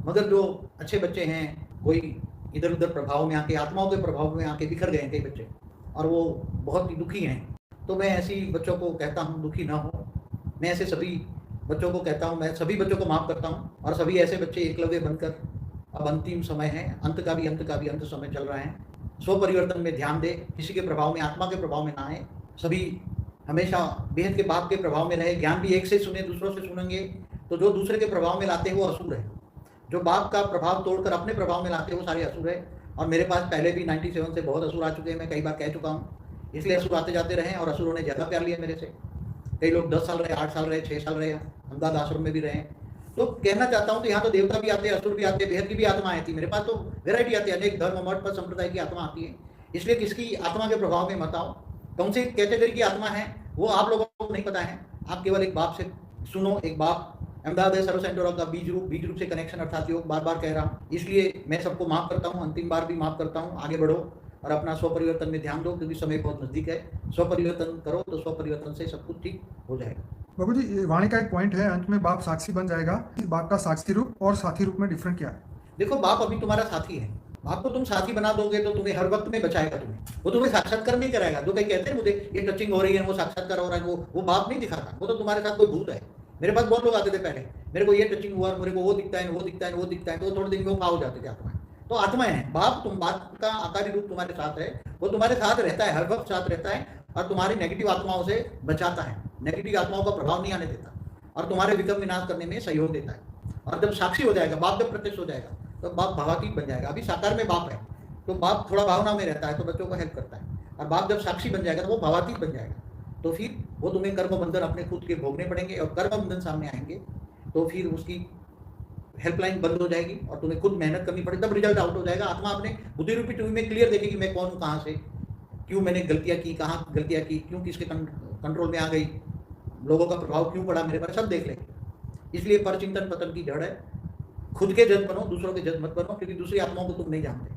मगर जो अच्छे बच्चे हैं, कोई इधर उधर प्रभाव में आके, आत्माओं के प्रभाव में आके बिखर गए हैं कई बच्चे, और वो बहुत ही दुखी हैं। तो मैं ऐसी बच्चों को कहता हूँ दुखी ना हो। मैं ऐसे सभी बच्चों को कहता हूँ, मैं सभी बच्चों को माफ़ करता हूँ, और सभी ऐसे बच्चे एकलव्य बनकर, अब अंतिम समय है, अंत का भी अंत समय चल रहा है, स्व परिवर्तन में ध्यान दे, किसी के प्रभाव में, आत्मा के प्रभाव में ना आए। सभी हमेशा बेहद के बाप के प्रभाव में रहे। ज्ञान भी एक से सुने, दूसरों से सुनेंगे तो जो दूसरे के प्रभाव में लाते हैं वो असुर है। जो बाप का प्रभाव तोड़कर अपने प्रभाव में लाते हैं वो सारे असुर है। और मेरे पास पहले भी 97 से बहुत असुर आ चुके हैं, मैं कई बार कह चुका हूँ। इसलिए असुर आते जाते रहे, और असुरों ने ज़्यादा प्यार लिया मेरे से। कई लोग 10 साल रहे, 8 साल रहे, 6 साल रहे, अहमदाबाद आश्रम में भी रहे। तो कहना चाहता हूँ कि यहाँ तो देवता भी आते हैं, असुर भी आते हैं, बेहद की भी आत्मा आती है। मेरे पास तो वेराइटी आती है, अनेक धर्म मठ पर संप्रदाय की आत्मा आती है। इसलिए किसकी आत्मा के प्रभाव में मत आओ। कौन सी कैटेगरी की आत्मा है वो आप लोगों को नहीं पता है। आप केवल एक बाप से सुनो। एक बाप अहमदाबाद सर्व सेंटर का बीज रूप से कनेक्शन अर्थात योग बार बार कह रहा हूँ। इसलिए मैं सबको माफ़ करता हूँ, अंतिम बार भी माफ़ करता हूँ। आगे बढ़ो और अपना स्व परिवर्तन में ध्यान दो, क्योंकि समय बहुत नज़दीक है। स्व परिवर्तन करो तो स्व परिवर्तन से सब कुछ ठीक हो जाएगा। बाबू जी, वाणी का एक पॉइंट है, अंत में बाप साक्षी बन जाएगा। बाप का साक्षी रूप और साथी रूप में डिफरेंट क्या है? देखो, बाप अभी तुम्हारा साथी है। बाप को तुम साथी बना दोगे तो तुम्हें हर वक्त में बचाएगा। वो तुम्हें साक्षात्कार नहीं कराएगा। जो कहीं कहते हैं मुझे ये टचिंग हो रही है, वो साक्षात्कार हो रहा है, वो बाप नहीं दिखाता। वो तो तुम्हारे साथ कोई भूत है। मेरे पास बहुत लोग आते थे पहले, मेरे को ये टचिंग हुआ, मेरे को वो दिखता है, वो दिखता है, वो दिखता है, तो थोड़े दिन में वो हो जाते थे आत्माएं। तो आत्माएं हैं। बाप का आकारी रूप तुम्हारे साथ है, वो तुम्हारे साथ रहता है, हर वक्त साथ रहता है, और तुम्हारी नेगेटिव आत्माओं से बचाता है, नेगेटिव आत्माओं का प्रभाव नहीं आने देता, और तुम्हारे विक्रम विनाश करने में सहयोग देता है। और जब साक्षी हो जाएगा, बाप जब प्रत्यक्ष हो जाएगा, तो बाप भावातीत बन जाएगा। अभी साकार में बाप है, तो बाप थोड़ा भावना में रहता है, तो बच्चों को हेल्प करता है। और बाप जब साक्षी बन जाएगा तो वो भावातीत बन जाएगा। तो फिर वो तुम्हें कर्म बंधन अपने खुद के भोगने पड़ेंगे, और कर्म बंधन सामने आएंगे तो फिर उसकी हेल्पलाइन बंद हो जाएगी और तुम्हें खुद मेहनत करनी पड़ेगी। तब रिजल्ट आउट हो जाएगा। आत्मा अपने बुद्धि रूपी टीवी में क्लियर देखेगी, मैं कौन हूँ, कहाँ से, क्यों मैंने गलतियाँ की, कहाँ गलतियाँ की, क्यों किसके कंट्रोल में आ गई, लोगों का प्रभाव क्यों पड़ा मेरे पर, सब देख लेंगे। इसलिए परचिंतन पतन की जड़ है। खुद के जज बनो, दूसरों के जज मत बनो, क्योंकि दूसरी आत्माओं को तुम नहीं जानते।